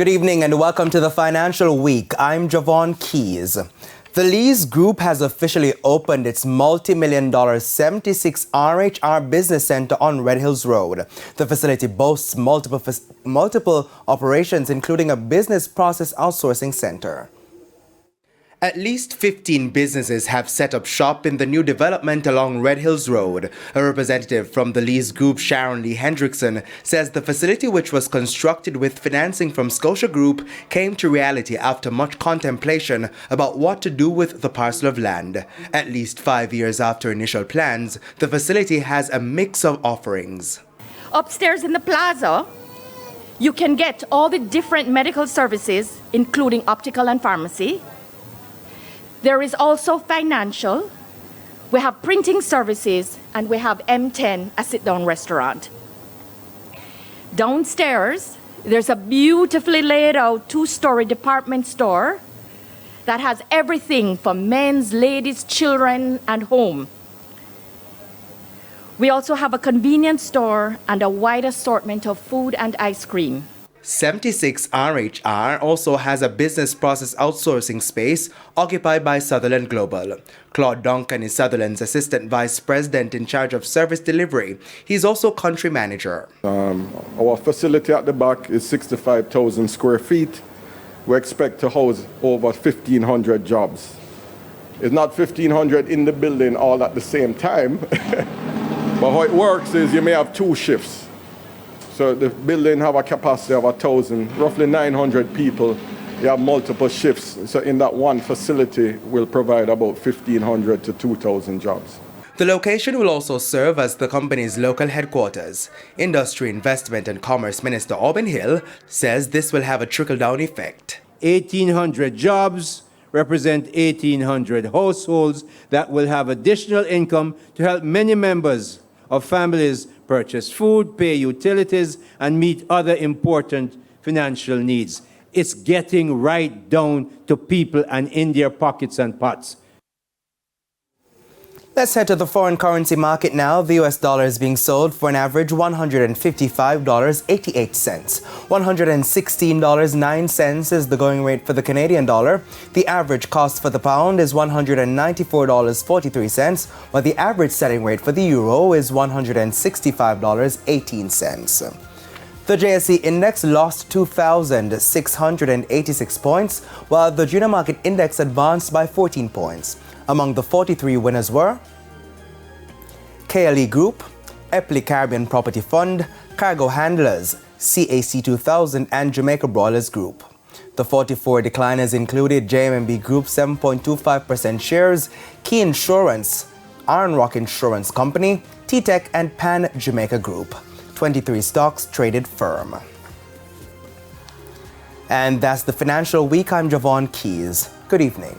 Good evening and welcome to the Financial Week. I'm Javon Keys. The Lees Group has officially opened its multi-million-dollar 76 RHR Business Center on Red Hills Road. The facility boasts multiple operations, including a business process outsourcing center. At least 15 businesses have set up shop in the new development along Red Hills Road. A representative from the Lees Group, Sharon Lee Hendrickson, says the facility, which was constructed with financing from Scotia Group, came to reality after much contemplation about what to do with the parcel of land. At least 5 years after initial plans, the facility has a mix of offerings. Upstairs in the plaza, you can get all the different medical services, including optical and pharmacy. There is also financial, we have printing services, and we have M10, a sit-down restaurant. Downstairs, there's a beautifully laid out 2-story department store that has everything for men's, ladies, children, and home. We also have a convenience store and a wide assortment of food and ice cream. 76 RHR also has a business process outsourcing space occupied by Sutherland Global. Claude Duncan is Sutherland's assistant vice president in charge of service delivery. He's also country manager. Our facility at the back is 65,000 square feet. We expect to house over 1,500 jobs. It's not 1,500 in the building all at the same time, but how it works is you may have 2 shifts. So the building have a capacity of 1,000, roughly 900 people. You have multiple shifts. So in that one facility, we'll provide about 1,500 to 2,000 jobs. The location will also serve as the company's local headquarters. Industry, Investment and Commerce Minister Auburn Hill says this will have a trickle-down effect. 1,800 jobs represent 1,800 households that will have additional income to help many members of families purchase food, pay utilities, and meet other important financial needs. It's getting right down to people and in their pockets and pots. Let's head to the foreign currency market now. The US dollar is being sold for an average $155.88. $116.09 is the going rate for the Canadian dollar. The average cost for the pound is $194.43, while the average selling rate for the euro is $165.18. The JSE index lost 2,686 points, while the junior market index advanced by 14 points. Among the 43 winners were KLE Group, Epley Caribbean Property Fund, Cargo Handlers, CAC 2000, and Jamaica Broilers Group. The 44 decliners included JMB Group 7.25% shares, Key Insurance, Iron Rock Insurance Company, T-Tech, and Pan Jamaica Group. 23 stocks traded firm. And that's the Financial Week. I'm Javon Keys. Good evening.